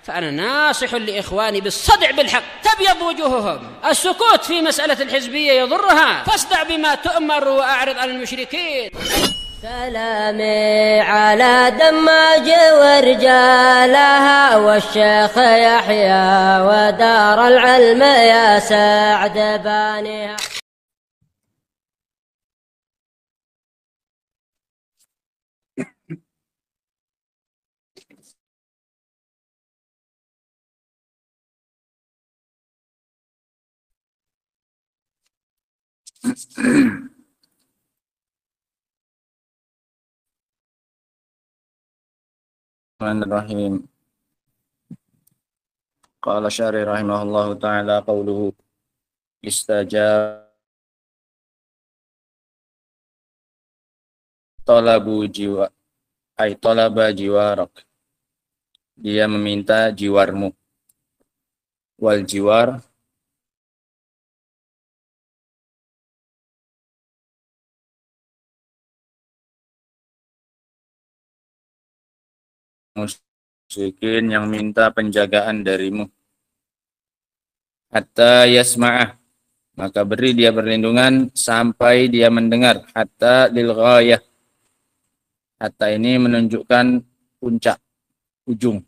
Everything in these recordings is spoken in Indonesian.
فأنا ناصح لإخواني بالصدع بالحق تبيض وجوههم. السكوت في مسألة الحزبية يضرها، فاصدع بما تؤمر وأعرض عن المشركين. سلامي على دماج ورجالها والشيخ يحيى ودار العلم يا سعد بانيها. Bismillahirrahmanirrahim. Qala syari rahimahullahu ta'ala qawluhu istajab talabu jiwa ay talaba jiwarak, dia meminta jiwarmu. Wal jiwar musyrikin yang minta penjagaan darimu. Hatta yasma'ah, maka beri dia perlindungan sampai dia mendengar. Hatta lil ghayah, hatta ini menunjukkan puncak, ujung,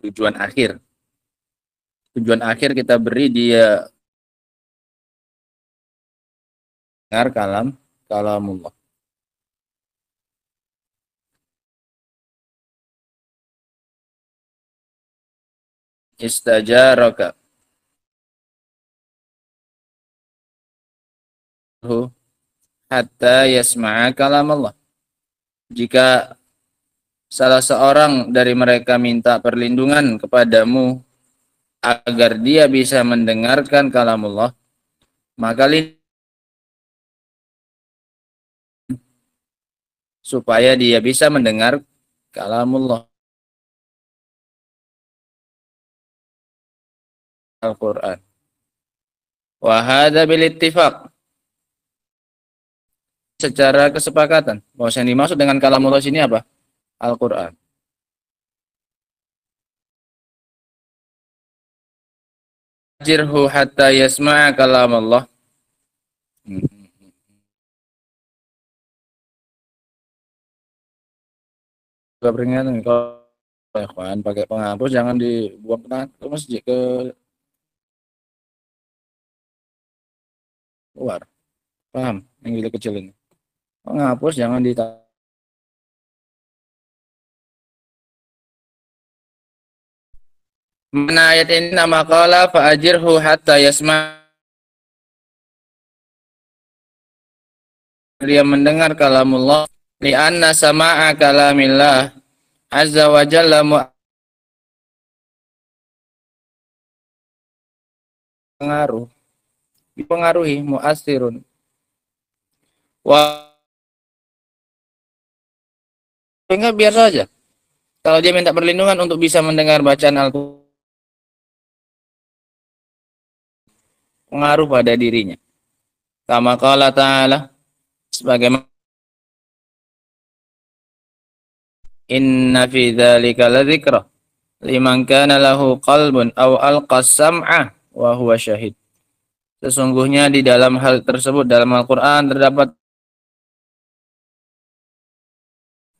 tujuan akhir. Tujuan akhir kita beri dia dengar kalamullah. Istajaraka hatta yasma'a kalamullah. Jika salah seorang dari mereka minta perlindungan kepadamu agar dia bisa mendengarkan kalamullah, maka supaya dia bisa mendengar kalamullah Al-Quran. Wa hadza bil ittifaq, secara kesepakatan. Bahwa yang dimaksud dengan kalamullah sini apa? Al-Quran. Jirhu hatta yasma'a kalamullah. Juga peringatan kalau ikhwan pakai penghapus jangan dibuang ke masjid, ke luar. Paham? Yang gitu kecil ini. Penghapus jangan ditaruh. Mana ayat ini nama qala fa'ajirhu hatta yasma', dia mendengar kalamullah, li'anna sama'a kalamillah azza wa jalla pengaruh, dipengaruhi, mu'asirun. Wah, sehingga biar saja kalau dia minta perlindungan untuk bisa mendengar bacaan Al-Quran, pengaruh pada dirinya. Kama qala ta'ala, sebagaimana inna fi dzalika ladzikra liman kana lahu qalbun aw alqa sam'a wa huwa syahid. Sesungguhnya di dalam hal tersebut dalam Al-Quran terdapat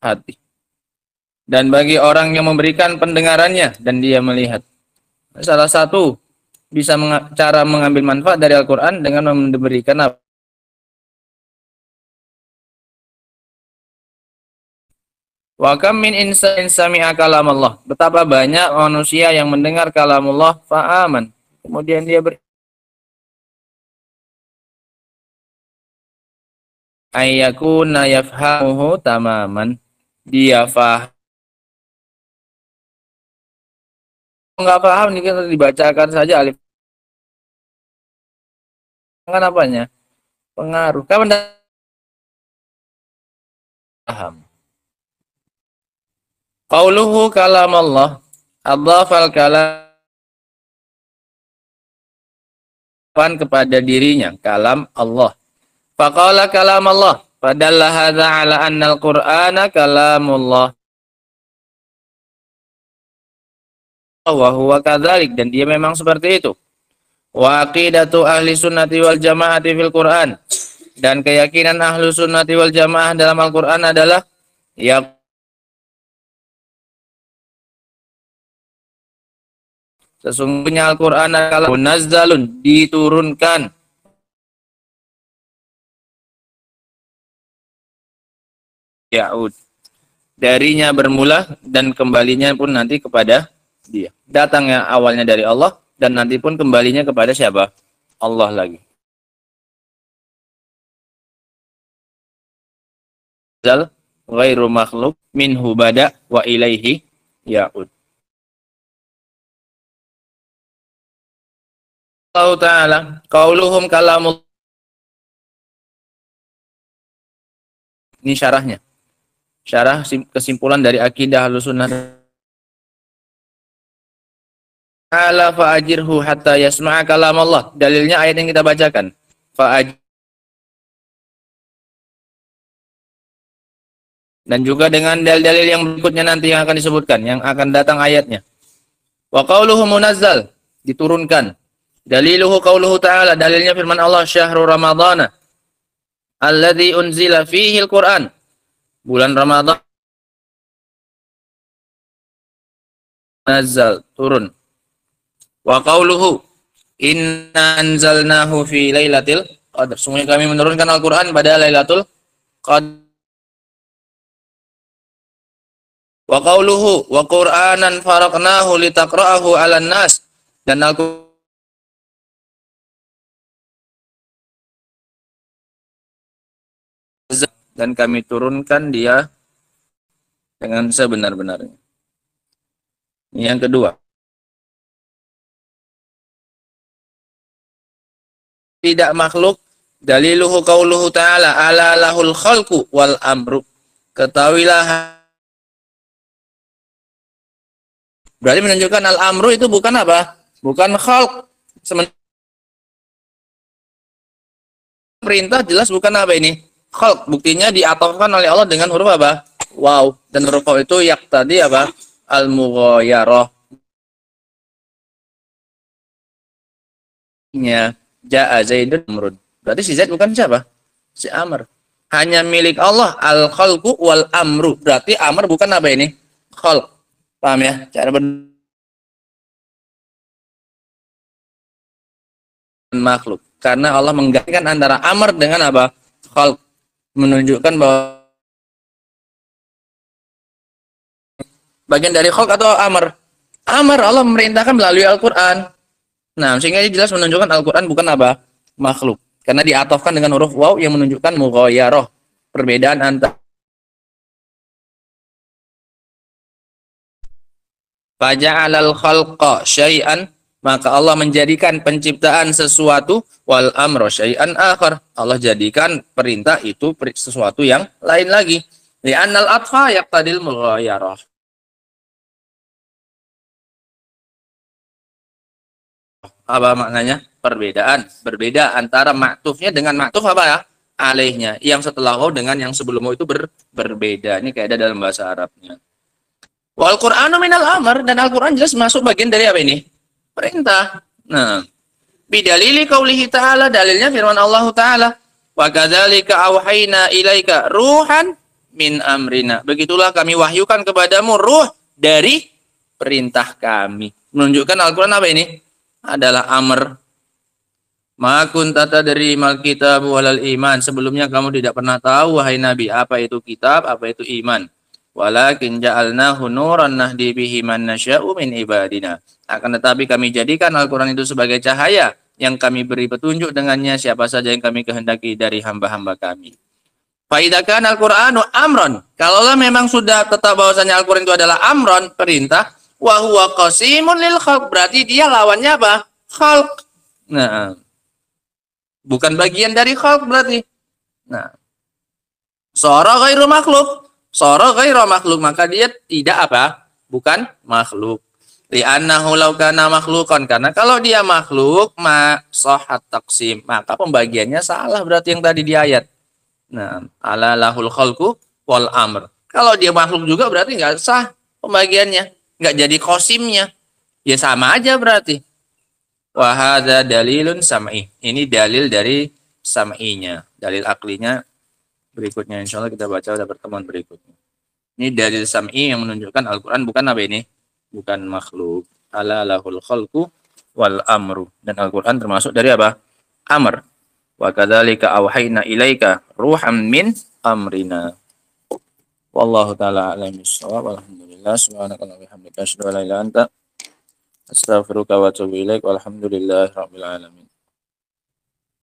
hati, dan bagi orang yang memberikan pendengarannya dan dia melihat. Salah satu bisa cara mengambil manfaat dari Al-Quran dengan memberikan apa? Wa kam min insanin sami'a kalamullah, betapa banyak manusia yang mendengar kalamullah fa'aman, kemudian dia ayyakuna yafhamuhu tamaman, dia faham. Enggak paham nih, kita dibacakan saja alif. Kan apanya? Pengaruh. Kapan paham? Qauluhu kalamallah, adhafal kalam kepada dirinya, kalam Allah. Faqala kalam Allah, padalla hadza ala anna al-Qur'ana kalamullah. wa huwa kadzalik, dan dia memang seperti itu. Wa aqidatu ahli sunnati wal jamaati fil Quran, dan keyakinan ahlu sunnati wal jamaah dalam Al-Quran adalah ya sesungguhnya Al-Quran adalah munazzalun, diturunkan, ya'ud, darinya bermula dan kembalinya pun nanti kepada dia. Datangnya awalnya dari Allah dan nanti pun kembalinya kepada siapa? Allah lagi. Zal ghairu makhluk minhu bada wa ilaihi ya'ud. Allah Ta'ala qauluhum kalamul, ini syarahnya, syarah kesimpulan dari akidah Ahlussunnah. Ala fa'ajirhu hatta yasma'a kalam Allah. Dalilnya ayat yang kita bacakan. Dan juga dengan dalil-dalil yang berikutnya nanti yang akan disebutkan, yang akan datang ayatnya. Wa qauluhu munazzal, diturunkan. Daliluhu qauluhu ta'ala, dalilnya firman Allah, syahrul ramadhana alladzi unzila fihi al-Qur'an. Bulan Ramadan nazzal, turun. Wa qauluhu inna anzalnahu fi lailatul qadar. Sungguh kami menurunkan Al-Qur'an pada Lailatul Qadar. Wa qauluhu wa Qur'anan faraqnahu litaqra'ahu 'alan nas, dan Al-Qur'an dan kami turunkan dia dengan sebenar-benarnya. Ini yang kedua. Tidak makhluk, daliluhu qauluhu ta'ala ala lahul khalqu wal amru. Ketahuilah, berarti menunjukkan al-amru itu bukan apa? Bukan khalq. Sementara perintah jelas bukan apa ini? Khalq. Buktinya diatofkan oleh Allah dengan huruf apa? Waw. Dan huruf waw itu yaqtadi apa? Al-mughayarah. Nya ja'a Zaidun Amrun. Berarti si Zaid bukan siapa? Si Amr. Hanya milik Allah al-khalqu wal amru. Berarti Amr bukan apa ini? Khalq. Paham ya? Cara makhluk. Karena Allah menggantikan antara Amr dengan apa? Khalq. Menunjukkan bahwa bagian dari khalq atau Amr. Amr Allah memerintahkan melalui Al-Quran. Nah, sehingga ini jelas menunjukkan Al-Quran bukan apa? Makhluk. Karena diatofkan dengan huruf waw yang menunjukkan mughayarah. Perbedaan antara faja'alal khalqa syai'an, maka Allah menjadikan penciptaan sesuatu, wal amra syai'an akhar. Allah jadikan perintah itu sesuatu yang lain lagi. Li'annal atfa yaqtadil mughayarah. Apa maknanya? Perbedaan. Berbeda antara maktufnya dengan maktuf apa ya? Alaihnya. Yang setelah waw dengan yang sebelum waw itu berbeda. Ini kayak ada dalam bahasa Arabnya. Wal Qur'anu minal amr, dan Al-Quran jelas masuk bagian dari apa ini? Perintah. Nah, bidalili qaulihi ta'ala, dalilnya firman Allah Ta'ala, wa kadzalika auhayna ilaika ruhan min amrina. Begitulah kami wahyukan kepadamu ruh dari perintah kami. Menunjukkan Al-Quran apa ini? Adalah amr. Ma kunta tadri mal kitab walal iman. Sebelumnya kamu tidak pernah tahu, wahai Nabi, apa itu kitab, apa itu iman. Walakin ja'alnahu nuran nahdi bihi man nasya'u min ibadina. Akan tetapi kami jadikan Al-Quran itu sebagai cahaya yang kami beri petunjuk dengannya siapa saja yang kami kehendaki dari hamba-hamba kami. Faidakan Al-Qur'anu amron. Kalaulah memang sudah tetap bahwasanya Al-Quran itu adalah amron, perintah, wa huwa qasimun lil khalq, berarti dia lawannya apa? Khalq. Nah, bukan bagian dari khalq berarti. Nah, sara ghairu makhluk. Sara ghairu makhluk, maka dia tidak apa? Bukan makhluk. Li'annahu law kana makhluqan, karena kalau dia makhluk, ma sahhat taqsim, maka pembagiannya salah berarti yang tadi di ayat. Nah, ala lahul khalqu wal amr. Kalau dia makhluk juga berarti nggak sah pembagiannya, nggak jadi qasimnya. Ya sama aja berarti. Wa hadza dalilun sam'i. Ini dalil dari sam'inya. Dalil aklinya berikutnya insyaallah kita baca pada pertemuan berikutnya. Ini dalil sam'i yang menunjukkan Al-Qur'an bukan apa ini? Bukan makhluk. Ala lahul khalqu wal amru. Dan Al-Qur'an termasuk dari apa? Amr. Wa kadzalika auhayna ilaika ruham min amrina. Wallahu taala a'lam bissawab. Alhamdulillah subhanakallahumma wa bihamdika asyhadu an la ilaha illa anta astaghfiruka wa atubu ilaik. Walhamdulillahirabbil alamin.